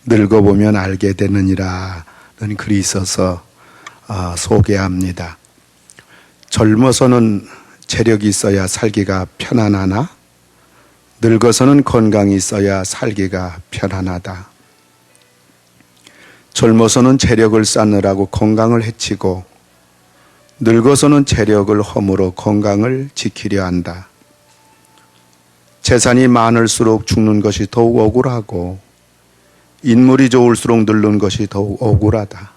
늙어보면 알게 되느니라는 글이 있어서 소개합니다. 젊어서는 체력이 있어야 살기가 편안하나 늙어서는 건강이 있어야 살기가 편안하다. 젊어서는 체력을 쌓느라고 건강을 해치고 늙어서는 체력을 허물어 건강을 지키려 한다. 재산이 많을수록 죽는 것이 더욱 억울하고 인물이 좋을수록 늙는 것이 더욱 억울하다.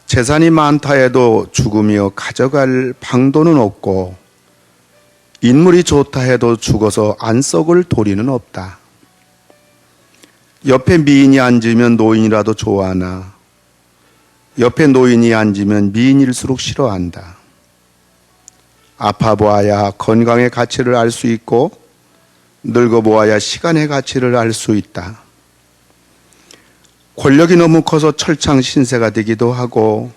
재산이 많다 해도 죽으며 가져갈 방도는 없고 인물이 좋다 해도 죽어서 안 썩을 도리는 없다. 옆에 미인이 앉으면 노인이라도 좋아하나 옆에 노인이 앉으면 미인일수록 싫어한다. 아파 보아야 건강의 가치를 알 수 있고 늙어 보아야 시간의 가치를 알 수 있다. 권력이 너무 커서 철창 신세가 되기도 하고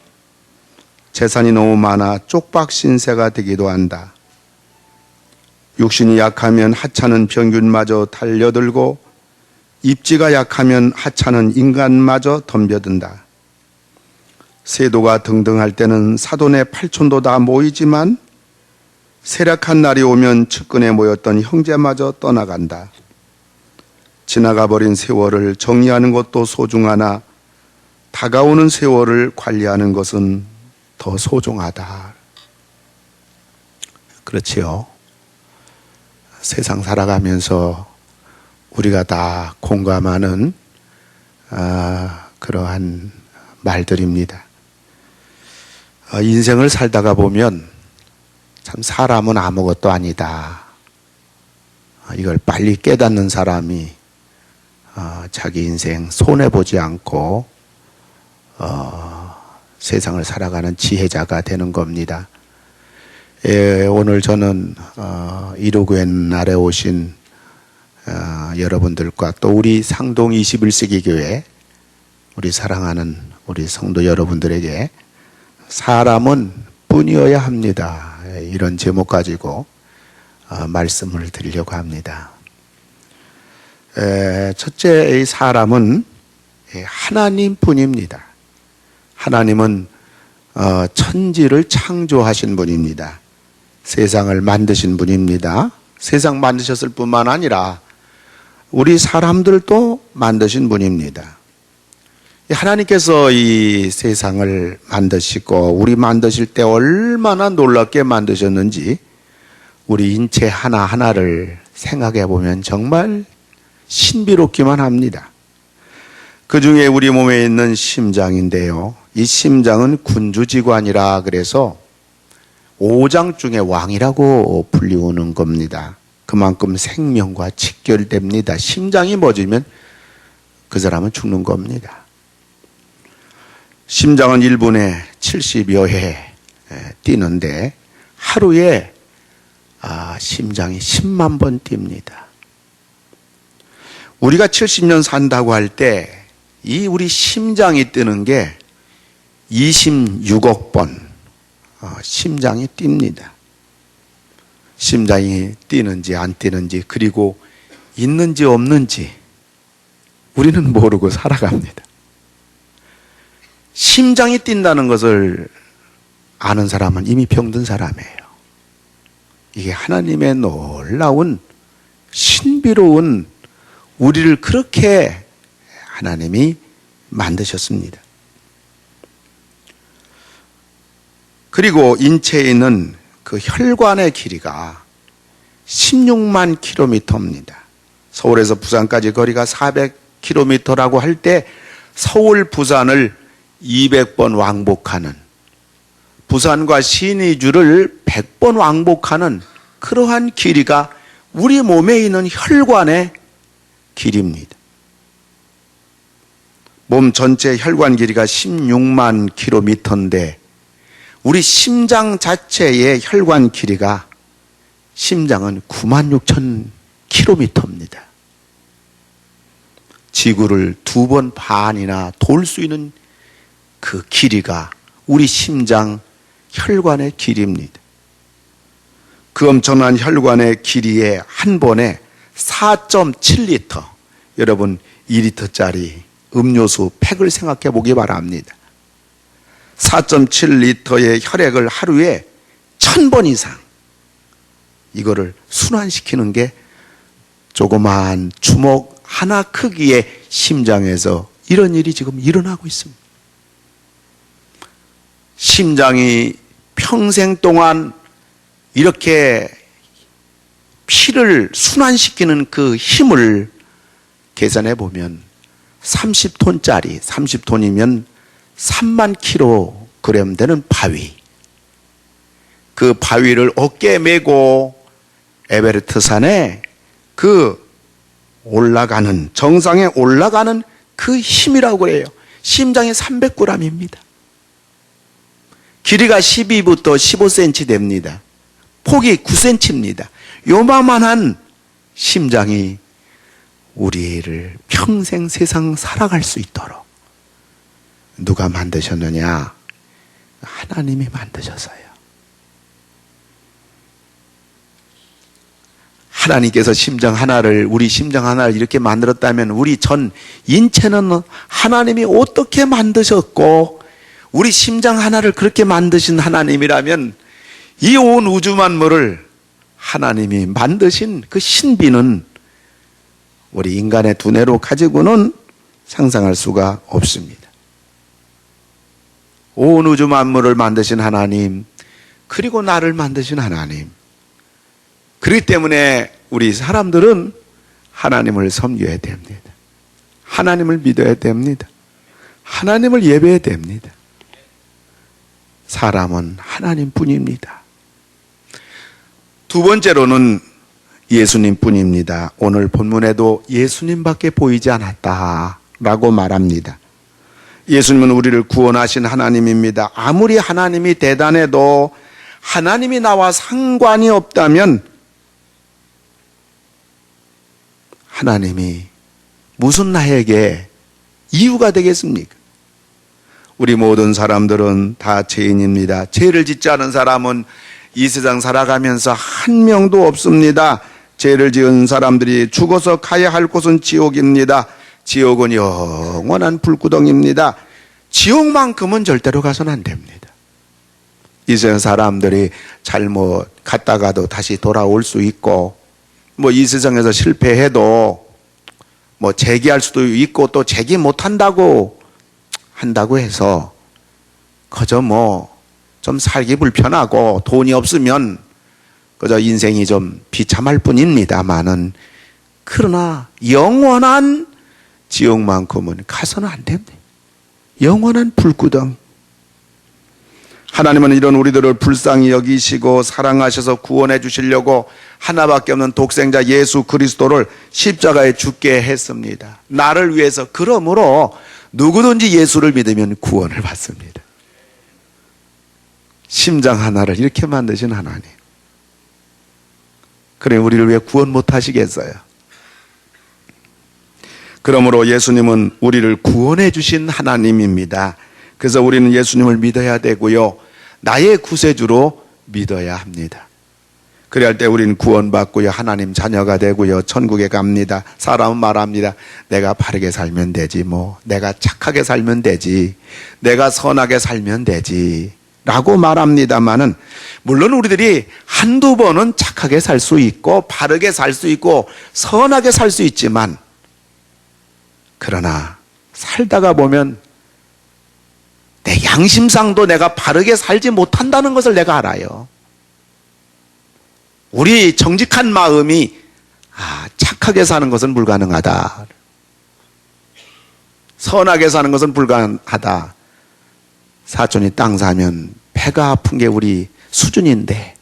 재산이 너무 많아 쪽박 신세가 되기도 한다. 육신이 약하면 하찮은 병균마저 달려들고 입지가 약하면 하찮은 인간마저 덤벼든다. 세도가 등등할 때는 사돈의 팔촌도 다 모이지만 세략한 날이 오면 측근에 모였던 형제마저 떠나간다. 지나가버린 세월을 정리하는 것도 소중하나 다가오는 세월을 관리하는 것은 더 소중하다. 그렇지요. 세상 살아가면서 우리가 다 공감하는 그러한 말들입니다. 인생을 살다가 보면 참 사람은 아무것도 아니다. 이걸 빨리 깨닫는 사람이 자기 인생 손해보지 않고 세상을 살아가는 지혜자가 되는 겁니다. 오늘 저는 이루교회 날에 오신 여러분들과 또 우리 상동 21세기 교회 우리 사랑하는 우리 성도 여러분들에게 사람은 뿐이어야 합니다. 이런 제목 가지고 말씀을 드리려고 합니다. 첫째, 이 사람은 하나님 뿐입니다. 하나님은 천지를 창조하신 분입니다. 세상을 만드신 분입니다. 세상 만드셨을 뿐만 아니라 우리 사람들도 만드신 분입니다. 하나님께서 이 세상을 만드시고 우리 만드실 때 얼마나 놀랍게 만드셨는지 우리 인체 하나하나를 생각해 보면 정말 신비롭기만 합니다. 그 중에 우리 몸에 있는 심장인데요. 이 심장은 군주지관이라 그래서 5장 중에 왕이라고 불리우는 겁니다. 그만큼 생명과 직결됩니다. 심장이 멎으면 그 사람은 죽는 겁니다. 심장은 1분에 70여 회 뛰는데 하루에 심장이 10만 번 뜁니다. 우리가 70년 산다고 할 때 이 우리 심장이 뛰는 게 26억 번 심장이 뜁니다. 심장이 뛰는지 안 뛰는지 그리고 있는지 없는지 우리는 모르고 살아갑니다. 심장이 뛴다는 것을 아는 사람은 이미 병든 사람이에요. 이게 하나님의 놀라운 신비로운 우리를 그렇게 하나님이 만드셨습니다. 그리고 인체에 있는 그 혈관의 길이가 16만 킬로미터입니다. 서울에서 부산까지 거리가 400km라고 할 때 서울, 부산을 200번 왕복하는 부산과 신의주를 100번 왕복하는 그러한 길이가 우리 몸에 있는 혈관의 길입니다. 몸 전체 혈관 길이가 16만 킬로미터인데 우리 심장 자체의 혈관 길이가 심장은 9만 6천 킬로미터입니다. 지구를 2번 반이나 돌 수 있는 그 길이가 우리 심장 혈관의 길이입니다. 그 엄청난 혈관의 길이에 한 번에 4.7리터. 여러분 2리터짜리 음료수 팩을 생각해 보기 바랍니다. 4.7리터의 혈액을 하루에 1000번 이상 이거를 순환시키는 게 조그마한 주먹 하나 크기의 심장에서 이런 일이 지금 일어나고 있습니다. 심장이 평생 동안 이렇게 피를 순환시키는 그 힘을 계산해 보면 30톤짜리, 30톤이면 3만 킬로그램 되는 바위. 그 바위를 어깨에 메고 에베레스트 산에 그 올라가는, 정상에 올라가는 그 힘이라고 그래요. 심장이 300g입니다. 길이가 12부터 15cm 됩니다. 폭이 9cm입니다. 요만한 심장이 우리를 평생 세상 살아갈 수 있도록 누가 만드셨느냐? 하나님이 만드셨어요. 하나님께서 심장 하나를, 우리 심장 하나를 이렇게 만들었다면 우리 전 인체는 하나님이 어떻게 만드셨고, 우리 심장 하나를 그렇게 만드신 하나님이라면 이 온 우주 만물을 하나님이 만드신 그 신비는 우리 인간의 두뇌로 가지고는 상상할 수가 없습니다. 온 우주 만물을 만드신 하나님, 그리고 나를 만드신 하나님. 그렇기 때문에 우리 사람들은 하나님을 섬겨야 됩니다. 하나님을 믿어야 됩니다. 하나님을 예배해야 됩니다. 사람은 하나님뿐입니다. 두 번째로는 예수님뿐입니다. 오늘 본문에도 예수님밖에 보이지 않았다라고 말합니다. 예수님은 우리를 구원하신 하나님입니다. 아무리 하나님이 대단해도 하나님이 나와 상관이 없다면 하나님이 무슨 나에게 이유가 되겠습니까? 우리 모든 사람들은 다 죄인입니다. 죄를 짓지 않은 사람은 이 세상 살아가면서 한 명도 없습니다. 죄를 지은 사람들이 죽어서 가야 할 곳은 지옥입니다. 지옥은 영원한 불구덩입니다. 지옥만큼은 절대로 가서는 안 됩니다. 이 세상 사람들이 잘못 갔다가도 다시 돌아올 수 있고, 이 세상에서 실패해도 재기할 수도 있고, 또 재기 못한다고 해서 그저 좀 살기 불편하고 돈이 없으면 그저 인생이 좀 비참할 뿐입니다만은, 그러나 영원한 지옥만큼은 가서는 안 됩니다. 영원한 불구덩. 하나님은 이런 우리들을 불쌍히 여기시고 사랑하셔서 구원해 주시려고 하나밖에 없는 독생자 예수 그리스도를 십자가에 죽게 했습니다. 나를 위해서. 그러므로 누구든지 예수를 믿으면 구원을 받습니다. 심장 하나를 이렇게 만드신 하나님. 그래, 우리를 왜 구원 못 하시겠어요? 그러므로 예수님은 우리를 구원해 주신 하나님입니다. 그래서 우리는 예수님을 믿어야 되고요, 나의 구세주로 믿어야 합니다. 그래야 할 때 우리는 구원받고요, 하나님 자녀가 되고요, 천국에 갑니다. 사람은 말합니다. 내가 바르게 살면 되지, 내가 착하게 살면 되지, 내가 선하게 살면 되지 라고 말합니다만은, 물론 우리들이 한두 번은 착하게 살 수 있고 바르게 살 수 있고 선하게 살 수 있지만, 그러나 살다가 보면 내 양심상도 내가 바르게 살지 못한다는 것을 내가 알아요. 우리 정직한 마음이 착하게 사는 것은 불가능하다, 선하게 사는 것은 불가능하다. 사촌이 땅 사면 배가 아픈 게 우리 수준인데,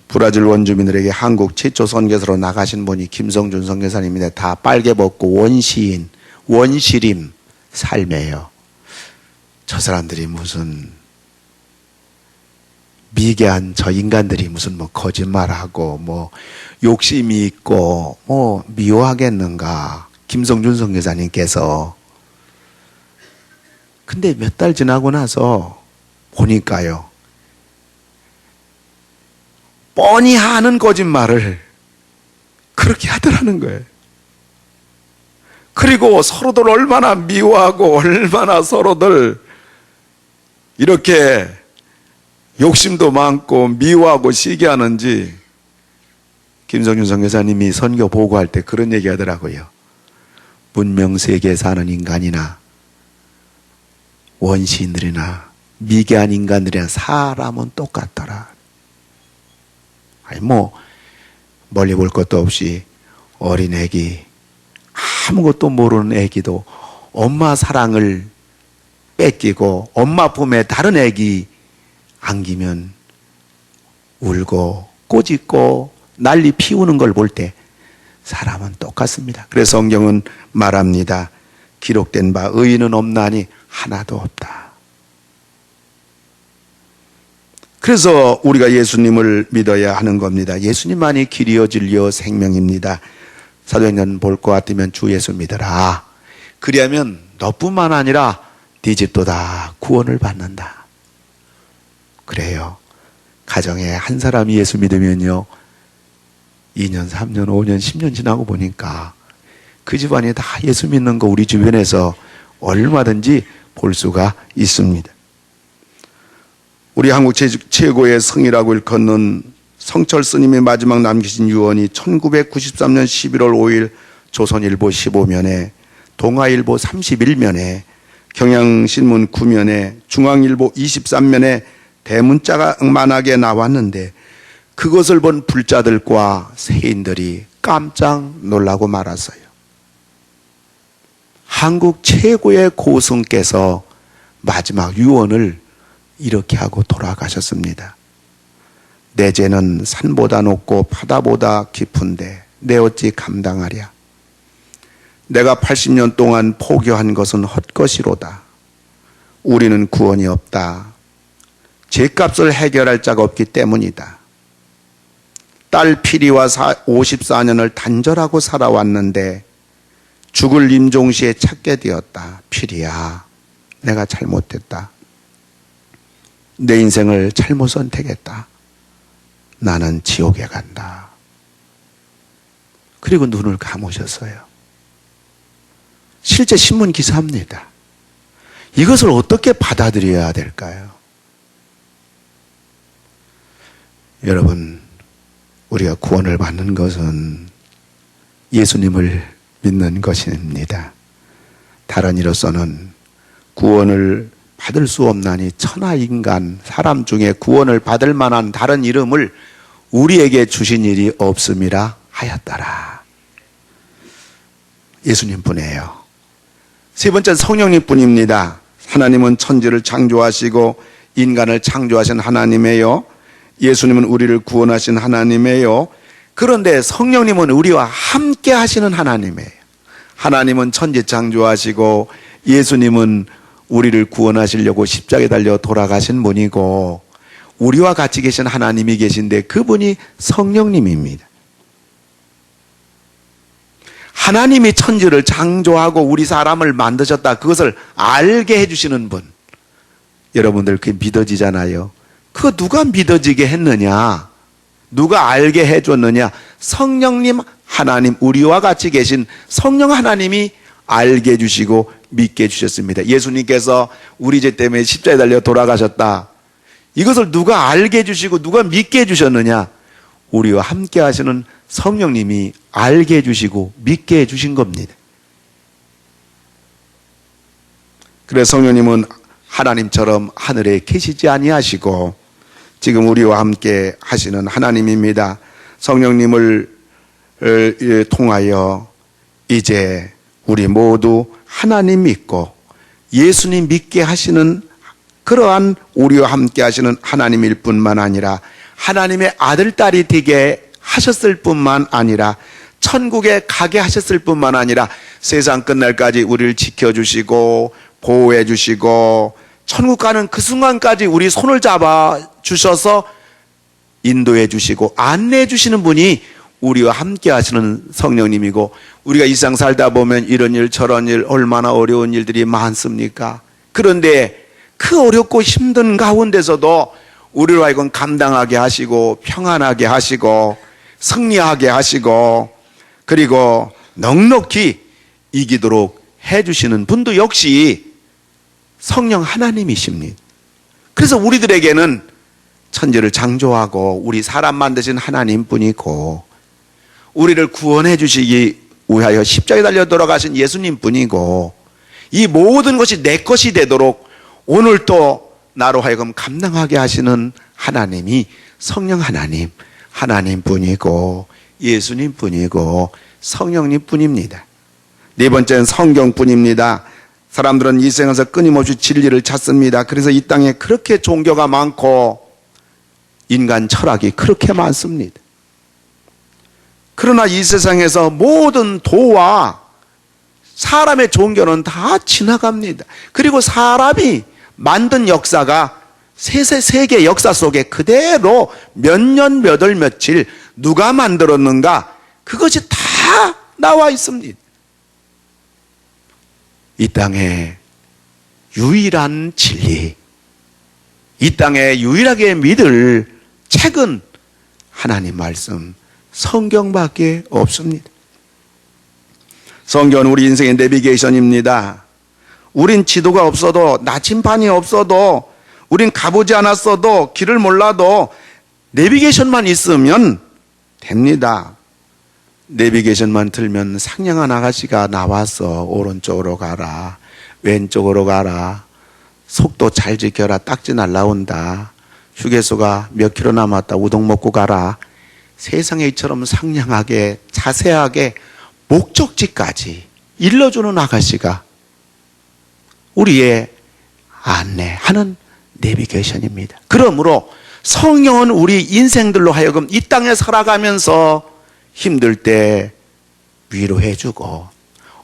브라질 원주민들에게 한국 최초 선교사로 나가신 분이 김성준 선교사님인데, 다 빨개 벗고 원시인, 원시림 삶이에요. 저 사람들이 무슨 미개한 저 인간들이 무슨 거짓말하고 욕심이 있고 미워하겠는가, 김성준 선교사님께서. 근데 몇 달 지나고 나서 보니까요, 뻔히 하는 거짓말을 그렇게 하더라는 거예요. 그리고 서로들 얼마나 미워하고 얼마나 서로들 이렇게 욕심도 많고 미워하고 시기하는지 김성윤 선교사님이 선교 보고할 때 그런 얘기 하더라고요. 문명세계에 사는 인간이나 원시인들이나 미개한 인간들이나 사람은 똑같더라. 아니 멀리 볼 것도 없이 어린 애기, 아무것도 모르는 애기도 엄마 사랑을 뺏기고 엄마 품에 다른 애기 안기면 울고 꼬집고 난리 피우는 걸 볼 때 사람은 똑같습니다. 그래서 성경은 말합니다. 기록된 바 의인은 없나니 하나도 없다. 그래서 우리가 예수님을 믿어야 하는 겁니다. 예수님만이 길이요 진리요 생명입니다. 사도행전 볼 것 같으면 주 예수 믿어라. 그리하면 너뿐만 아니라 네 집도 다 구원을 받는다. 그래요. 가정에 한 사람이 예수 믿으면요, 2년, 3년, 5년, 10년 지나고 보니까 그 집안이 다 예수 믿는 거 우리 주변에서 얼마든지 볼 수가 있습니다. 우리 한국 최고의 성이라고 일컫는 성철 스님의 마지막 남기신 유언이 1993년 11월 5일 조선일보 15면에, 동아일보 31면에, 경향신문 9면에, 중앙일보 23면에 대문자만하게 나왔는데 그것을 본 불자들과 세인들이 깜짝 놀라고 말았어요. 한국 최고의 고승께서 마지막 유언을 이렇게 하고 돌아가셨습니다. 내 죄는 산보다 높고 바다보다 깊은데 내 어찌 감당하랴. 내가 80년 동안 포교한 것은 헛것이로다. 우리는 구원이 없다. 죄값을 해결할 자가 없기 때문이다. 딸 피리와 54년을 단절하고 살아왔는데 죽을 임종시에 찾게 되었다. 피리야, 내가 잘못했다. 내 인생을 잘못 선택했다. 나는 지옥에 간다. 그리고 눈을 감으셨어요. 실제 신문 기사입니다. 이것을 어떻게 받아들여야 될까요? 여러분, 우리가 구원을 받는 것은 예수님을 믿는 것입니다. 다른 이로서는 구원을 받을 수 없나니 천하 인간, 사람 중에 구원을 받을 만한 다른 이름을 우리에게 주신 일이 없음이라 하였더라. 예수님뿐이에요. 세 번째는 성령님뿐입니다. 하나님은 천지를 창조하시고 인간을 창조하신 하나님이에요. 예수님은 우리를 구원하신 하나님이에요. 그런데 성령님은 우리와 함께 하시는 하나님이에요. 하나님은 천지 창조하시고 예수님은 우리를 구원하시려고 십자가에 달려 돌아가신 분이고 우리와 같이 계신 하나님이 계신데 그분이 성령님입니다. 하나님이 천지를 창조하고 우리 사람을 만드셨다. 그것을 알게 해주시는 분. 여러분들 그게 믿어지잖아요. 그거 누가 믿어지게 했느냐? 누가 알게 해줬느냐? 성령님 하나님, 우리와 같이 계신 성령 하나님이 알게 해주시고 믿게 해주셨습니다. 예수님께서 우리 죄 때문에 십자가에 달려 돌아가셨다. 이것을 누가 알게 해주시고 누가 믿게 해주셨느냐? 우리와 함께 하시는 성령님이 알게 해주시고 믿게 해주신 겁니다. 그래서 성령님은 하나님처럼 하늘에 계시지 아니하시고 지금 우리와 함께 하시는 하나님입니다. 성령님을 통하여 이제 우리 모두 하나님 믿고 예수님 믿게 하시는 그러한 우리와 함께 하시는 하나님일 뿐만 아니라 하나님의 아들, 딸이 되게 하셨을 뿐만 아니라 천국에 가게 하셨을 뿐만 아니라 세상 끝날까지 우리를 지켜주시고 보호해 주시고 천국 가는 그 순간까지 우리 손을 잡아 주셔서 인도해 주시고 안내해 주시는 분이 우리와 함께 하시는 성령님이고, 우리가 이 세상 살다 보면 이런 일 저런 일 얼마나 어려운 일들이 많습니까? 그런데 그 어렵고 힘든 가운데서도 우리로 하여금 감당하게 하시고 평안하게 하시고 승리하게 하시고 그리고 넉넉히 이기도록 해주시는 분도 역시 성령 하나님이십니다. 그래서 우리들에게는 천지를 창조하고 우리 사람 만드신 하나님뿐이고 우리를 구원해 주시기 위하여 십자가에 달려 돌아가신 예수님뿐이고 이 모든 것이 내 것이 되도록 오늘 또 나로 하여금 감당하게 하시는 하나님이 성령 하나님, 하나님뿐이고 예수님뿐이고 성령님뿐입니다. 네 번째는 성경뿐입니다. 사람들은 이 세상에서 끊임없이 진리를 찾습니다. 그래서 이 땅에 그렇게 종교가 많고 인간 철학이 그렇게 많습니다. 그러나 이 세상에서 모든 도와 사람의 종교는 다 지나갑니다. 그리고 사람이 만든 역사가 세계 역사 속에 그대로 몇 년, 몇 월, 며칠 누가 만들었는가 그것이 다 나와 있습니다. 이 땅의 유일한 진리, 이 땅에 유일하게 믿을 책은 하나님 말씀, 성경밖에 없습니다. 성경은 우리 인생의 내비게이션입니다. 우린 지도가 없어도 나침반이 없어도 우린 가보지 않았어도 길을 몰라도 내비게이션만 있으면 됩니다. 내비게이션만 틀면 상냥한 아가씨가 나와서 오른쪽으로 가라, 왼쪽으로 가라, 속도 잘 지켜라, 딱지 날라온다, 휴게소가 몇 킬로 남았다, 우동 먹고 가라. 세상에 이처럼 상냥하게 자세하게 목적지까지 일러주는 아가씨가 우리의 안내하는 내비게이션입니다. 그러므로 성령은 우리 인생들로 하여금 이 땅에 살아가면서 힘들 때 위로해주고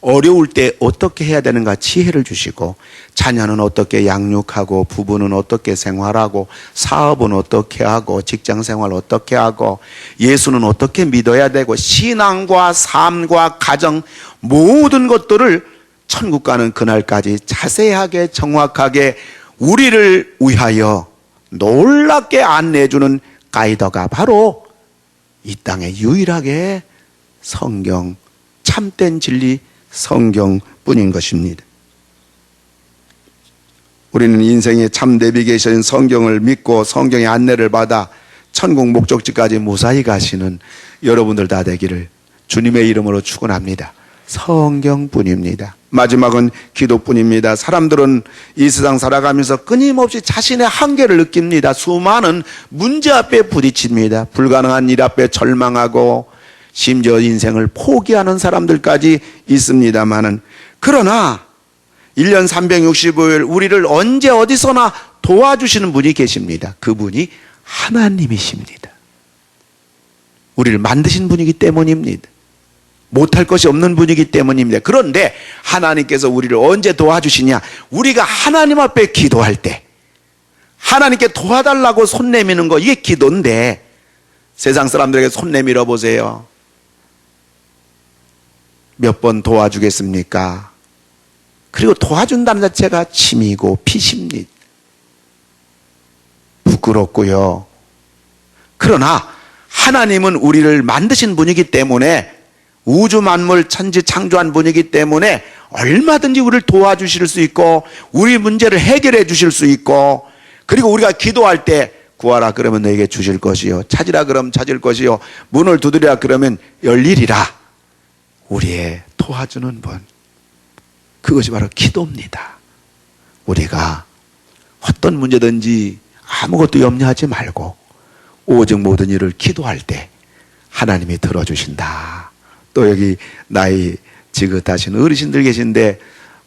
어려울 때 어떻게 해야 되는가 지혜를 주시고 자녀는 어떻게 양육하고 부부는 어떻게 생활하고 사업은 어떻게 하고 직장생활 어떻게 하고 예수는 어떻게 믿어야 되고 신앙과 삶과 가정 모든 것들을 천국 가는 그날까지 자세하게 정확하게 우리를 위하여 놀랍게 안내해주는 가이더가 바로 이 땅에 유일하게 성경, 참된 진리 성경뿐인 것입니다. 우리는 인생의 참 내비게이션인 성경을 믿고 성경의 안내를 받아 천국 목적지까지 무사히 가시는 여러분들 다 되기를 주님의 이름으로 축원합니다. 성경뿐입니다. 마지막은 기도뿐입니다. 사람들은 이 세상 살아가면서 끊임없이 자신의 한계를 느낍니다. 수많은 문제 앞에 부딪힙니다. 불가능한 일 앞에 절망하고 심지어 인생을 포기하는 사람들까지 있습니다만은 그러나 1년 365일 우리를 언제 어디서나 도와주시는 분이 계십니다. 그분이 하나님이십니다. 우리를 만드신 분이기 때문입니다. 못할 것이 없는 분이기 때문입니다. 그런데 하나님께서 우리를 언제 도와주시냐? 우리가 하나님 앞에 기도할 때 하나님께 도와달라고 손 내미는 거 이게 기도인데 세상 사람들에게 손 내밀어 보세요. 몇 번 도와주겠습니까? 그리고 도와준다는 자체가 침이고 피십니다. 부끄럽고요. 그러나 하나님은 우리를 만드신 분이기 때문에 우주 만물 천지 창조한 분이기 때문에 얼마든지 우리를 도와주실 수 있고 우리 문제를 해결해 주실 수 있고 그리고 우리가 기도할 때 구하라 그러면 너에게 주실 것이요 찾으라 그러면 찾을 것이요 문을 두드리라 그러면 열리리라. 우리의 도와주는 분, 그것이 바로 기도입니다. 우리가 어떤 문제든지 아무것도 염려하지 말고 오직 모든 일을 기도할 때 하나님이 들어주신다. 또 여기 나이 지긋하신 어르신들 계신데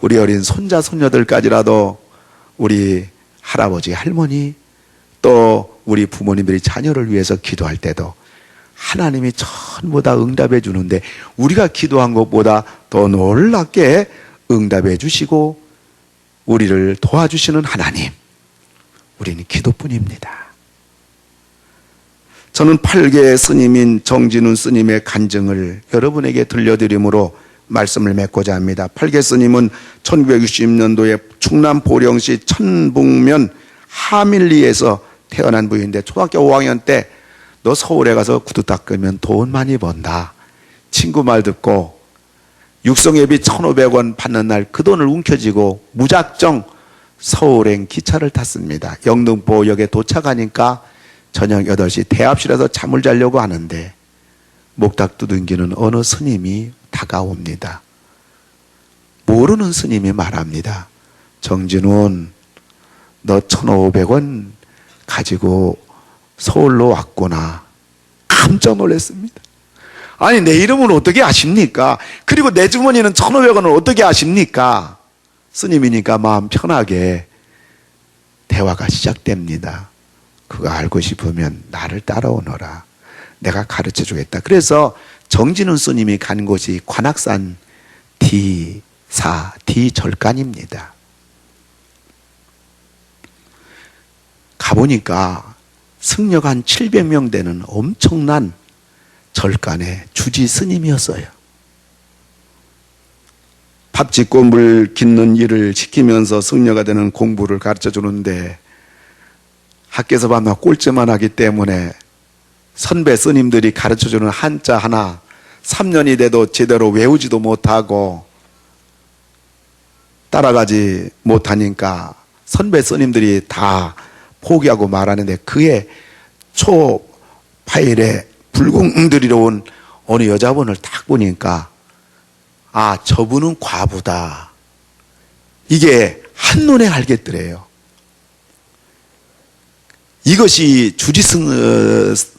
우리 어린 손자 손녀들까지라도 우리 할아버지 할머니 또 우리 부모님들이 자녀를 위해서 기도할 때도 하나님이 전부 다 응답해 주는데 우리가 기도한 것보다 더 놀랍게 응답해 주시고 우리를 도와주시는 하나님, 우리는 기도뿐입니다. 저는 8개 스님인 정진훈 스님의 간증을 여러분에게 들려드림으로 말씀을 맺고자 합니다. 8개 스님은 1960년도에 충남 보령시 천북면 하밀리에서 태어난 부인인데 초등학교 5학년 때 너 서울에 가서 구두 닦으면 돈 많이 번다. 친구 말 듣고 육성회비 1,500원 받는 날 그 돈을 움켜쥐고 무작정 서울행 기차를 탔습니다. 영등포역에 도착하니까 저녁 8시 대합실에서 잠을 자려고 하는데 목탁 두둥기는 어느 스님이 다가옵니다. 모르는 스님이 말합니다. 정진훈, 너 1,500원 가지고 서울로 왔구나. 깜짝 놀랐습니다. 아니, 내 이름을 어떻게 아십니까? 그리고 내 주머니는 1,500원을 어떻게 아십니까? 스님이니까 마음 편하게 대화가 시작됩니다. 그거 알고 싶으면 나를 따라오너라. 내가 가르쳐 주겠다. 그래서 정진훈 스님이 간 곳이 관악산 D절간입니다. 가보니까 승려가 한 700명 되는 엄청난 절간의 주지 스님이었어요. 밥 짓고 물 깃는 일을 시키면서 승려가 되는 공부를 가르쳐 주는데 학교에서 밤낮 꼴찌만 하기 때문에 선배 스님들이 가르쳐 주는 한자 하나 3년이 돼도 제대로 외우지도 못하고 따라가지 못하니까 선배 스님들이 다 포기하고 말하는데 그의 초파일에 불공들이러 온 어느 여자분을 딱 보니까 아, 저분은 과부다. 이게 한눈에 알겠더래요. 이것이 주지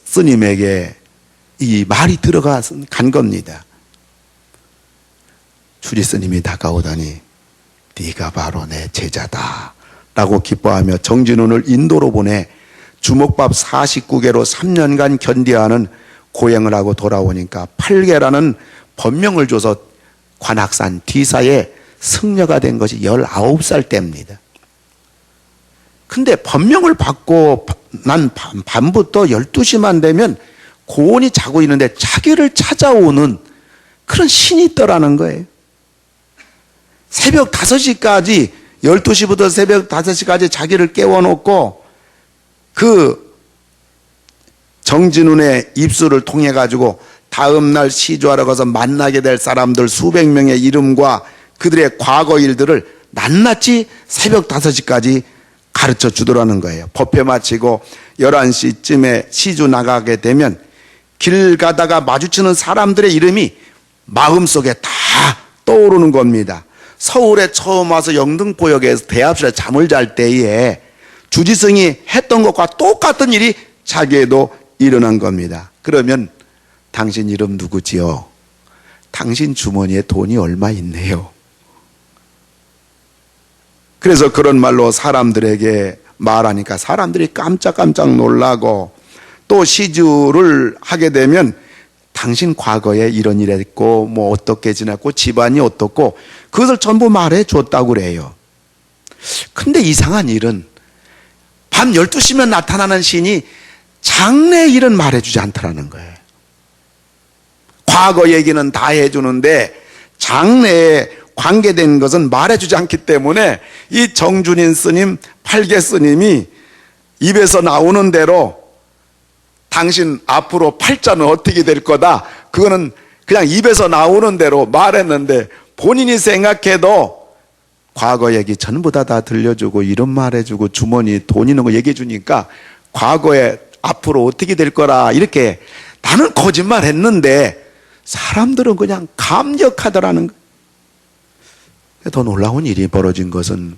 스님에게 이 말이 들어간 겁니다. 주지 스님이 다가오더니 네가 바로 내 제자다 라고 기뻐하며 정진훈을 인도로 보내 주먹밥 49개로 3년간 견디하는 고행을 하고 돌아오니까 8개라는 법명을 줘서 관악산 D사에 승려가 된 것이 19살 때입니다. 근데 법명을 받고 난 밤부터 12시만 되면 고온이 자고 있는데 자기를 찾아오는 그런 신이 있더라는 거예요. 새벽 5시까지 12시부터 새벽 5시까지 자기를 깨워놓고 그 정진훈의 입술을 통해 가지고 다음날 시주하러 가서 만나게 될 사람들 수백 명의 이름과 그들의 과거 일들을 낱낱이 새벽 5시까지 가르쳐 주더라는 거예요. 법회 마치고 11시쯤에 시주 나가게 되면 길 가다가 마주치는 사람들의 이름이 마음속에 다 떠오르는 겁니다. 서울에 처음 와서 영등포역에서 대합실에 잠을 잘 때에 주지승이 했던 것과 똑같은 일이 자기에도 일어난 겁니다. 그러면 당신 이름 누구지요? 당신 주머니에 돈이 얼마 있네요. 그래서 그런 말로 사람들에게 말하니까 사람들이 깜짝깜짝 놀라고 또 시주를 하게 되면 당신 과거에 이런 일 했고 뭐 어떻게 지냈고 집안이 어떻고 그것을 전부 말해 줬다고 그래요. 근데 이상한 일은 밤 12시면 나타나는 신이 장래 일은 말해주지 않더라는 거예요. 과거 얘기는 다 해주는데 장래에 관계된 것은 말해주지 않기 때문에 이 정준인 스님, 팔계 스님이 입에서 나오는 대로 당신 앞으로 팔자는 어떻게 될 거다. 그거는 그냥 입에서 나오는 대로 말했는데 본인이 생각해도 과거 얘기 전부 다 들려주고 이런 말해주고 주머니 돈 있는 거 얘기해 주니까 과거에 앞으로 어떻게 될 거라 이렇게 나는 거짓말 했는데 사람들은 그냥 감격하더라는 거예요. 더 놀라운 일이 벌어진 것은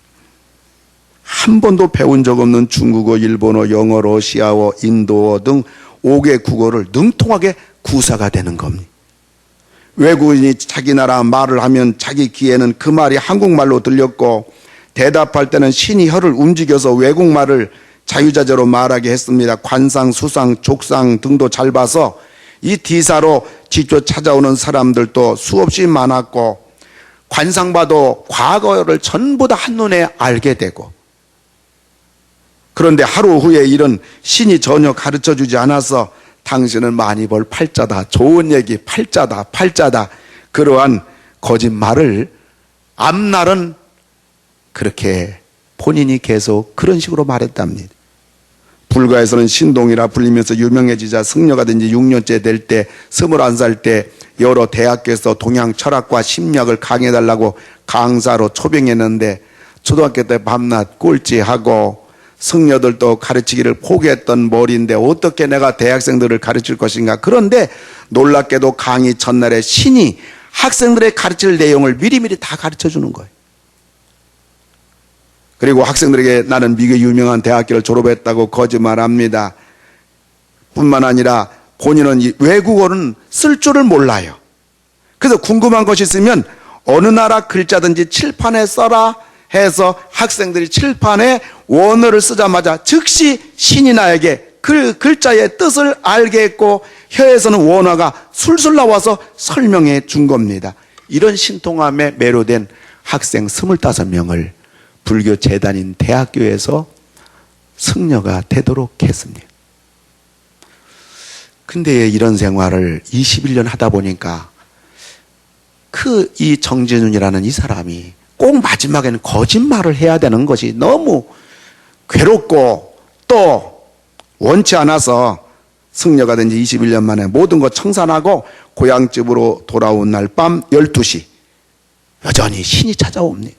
한 번도 배운 적 없는 중국어, 일본어, 영어, 러시아어, 인도어 등 5개 국어를 능통하게 구사가 되는 겁니다. 외국인이 자기 나라 말을 하면 자기 귀에는 그 말이 한국말로 들렸고 대답할 때는 신이 혀를 움직여서 외국말을 자유자재로 말하게 했습니다. 관상, 수상, 족상 등도 잘 봐서 이 D사로 직접 찾아오는 사람들도 수없이 많았고 관상 봐도 과거를 전부 다 한눈에 알게 되고 그런데 하루 후에 일은 신이 전혀 가르쳐주지 않아서 당신은 많이 벌 팔자다. 좋은 얘기 팔자다. 그러한 거짓말을 앞날은 그렇게 본인이 계속 그런 식으로 말했답니다. 불가에서는 신동이라 불리면서 유명해지자 승려가 된 지 6년째 될 때 21살 때 여러 대학교에서 동양 철학과 심리학을 강의해달라고 강사로 초빙했는데 초등학교 때 밤낮 꼴찌하고 승려들도 가르치기를 포기했던 머리인데 어떻게 내가 대학생들을 가르칠 것인가. 그런데 놀랍게도 강의 첫날에 신이 학생들의 가르칠 내용을 미리미리 다 가르쳐주는 거예요. 그리고 학생들에게 나는 미국의 유명한 대학교를 졸업했다고 거짓말합니다. 뿐만 아니라 본인은 외국어는 쓸 줄을 몰라요. 그래서 궁금한 것이 있으면 어느 나라 글자든지 칠판에 써라 해서 학생들이 칠판에 원어를 쓰자마자 즉시 신이 나에게 그 글자의 뜻을 알게 했고 혀에서는 원어가 술술 나와서 설명해 준 겁니다. 이런 신통함에 매료된 학생 25명을 불교 재단인 대학교에서 승려가 되도록 했습니다. 근데 이런 생활을 21년 하다 보니까 이 정진훈이라는 이 사람이 꼭 마지막에는 거짓말을 해야 되는 것이 너무 괴롭고 또 원치 않아서 승려가 된 지 21년 만에 모든 것 청산하고 고향집으로 돌아온 날 밤 12시 여전히 신이 찾아옵니다.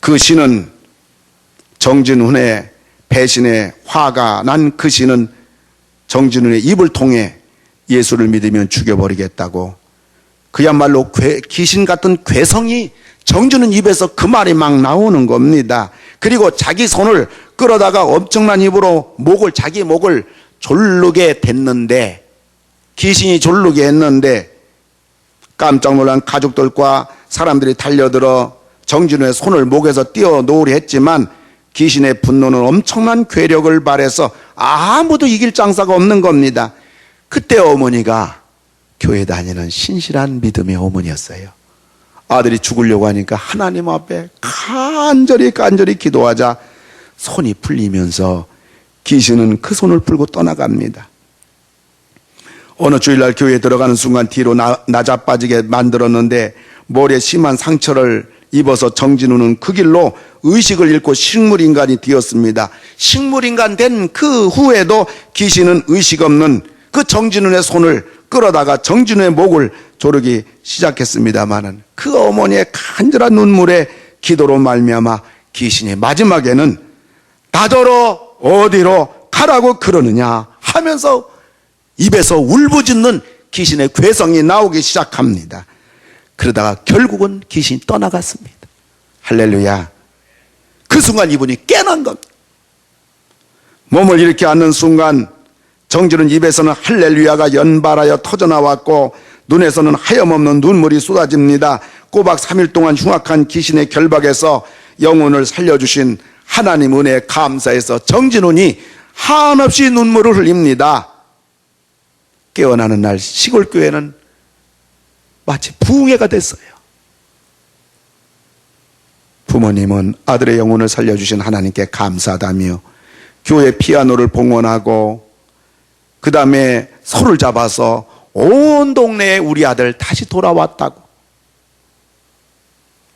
그 신은 정진훈의 배신에 화가 난 그 신은 정진훈의 입을 통해 예수를 믿으면 죽여버리겠다고 그야말로 귀신 같은 괴성이 정진훈 입에서 그 말이 막 나오는 겁니다. 그리고 자기 손을 끌어다가 엄청난 힘으로 자기 목을 졸르게 됐는데 귀신이 졸르게 했는데 깜짝 놀란 가족들과 사람들이 달려들어 정진훈의 손을 목에서 떼어놓으려 했지만 귀신의 분노는 엄청난 괴력을 발해서 아무도 이길 장사가 없는 겁니다. 그때 어머니가 교회 다니는 신실한 믿음의 어머니였어요. 아들이 죽으려고 하니까 하나님 앞에 간절히 기도하자 손이 풀리면서 귀신은 그 손을 풀고 떠나갑니다. 어느 주일날 교회에 들어가는 순간 뒤로 나자빠지게 만들었는데 머리에 심한 상처를 입어서 정진훈은 그 길로 의식을 잃고 식물인간이 되었습니다. 식물인간 된 그 후에도 귀신은 의식 없는 그 정진훈의 손을 끌어다가 정진훈의 목을 조르기 시작했습니다마는 그 어머니의 간절한 눈물의 기도로 말미암아 귀신이 마지막에는 나더러 어디로 가라고 그러느냐 하면서 입에서 울부짖는 귀신의 괴성이 나오기 시작합니다. 그러다가 결국은 귀신이 떠나갔습니다. 할렐루야. 그 순간 이분이 깨난 겁니다. 몸을 일으켜 앉는 순간 정진훈 입에서는 할렐루야가 연발하여 터져나왔고 눈에서는 하염없는 눈물이 쏟아집니다. 꼬박 3일 동안 흉악한 귀신의 결박에서 영혼을 살려주신 하나님 은혜에 감사해서 정진훈이 한없이 눈물을 흘립니다. 깨어나는 날 시골교회는 마치 부흥회가 됐어요. 부모님은 아들의 영혼을 살려주신 하나님께 감사하다며 교회 피아노를 봉헌하고 그 다음에 손을 잡아서 온 동네에 우리 아들 다시 돌아왔다고,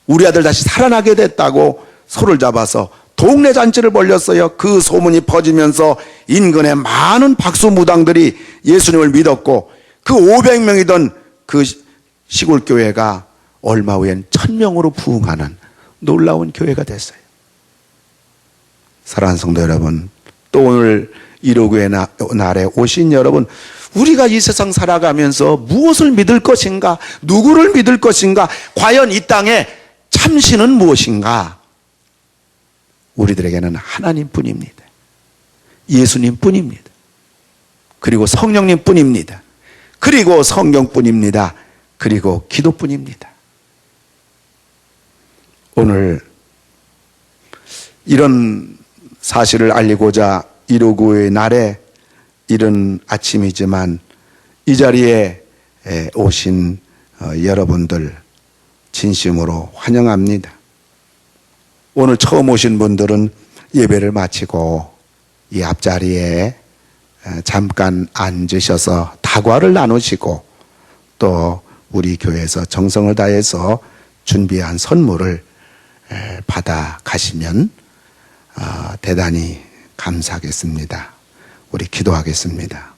우리 아들 다시 살아나게 됐다고 손을 잡아서 동네 잔치를 벌렸어요. 그 소문이 퍼지면서 인근의 많은 박수무당들이 예수님을 믿었고 그 500명이던 그 시골교회가 얼마 후엔 1000명으로 부흥하는 놀라운 교회가 됐어요. 사랑하는 성도 여러분, 또 오늘 이로구의 날에 오신 여러분, 우리가 이 세상 살아가면서 무엇을 믿을 것인가, 누구를 믿을 것인가, 과연 이 땅에 참신은 무엇인가? 우리들에게는 하나님뿐입니다. 예수님뿐입니다. 그리고 성령님뿐입니다. 그리고 성경뿐입니다. 그리고 기도뿐입니다. 오늘 이런 사실을 알리고자 159의 날에 이른 아침이지만 이 자리에 오신 여러분들 진심으로 환영합니다. 오늘 처음 오신 분들은 예배를 마치고 이 앞자리에 잠깐 앉으셔서 다과를 나누시고 또 우리 교회에서 정성을 다해서 준비한 선물을 받아 가시면 대단히 감사하겠습니다. 우리 기도하겠습니다.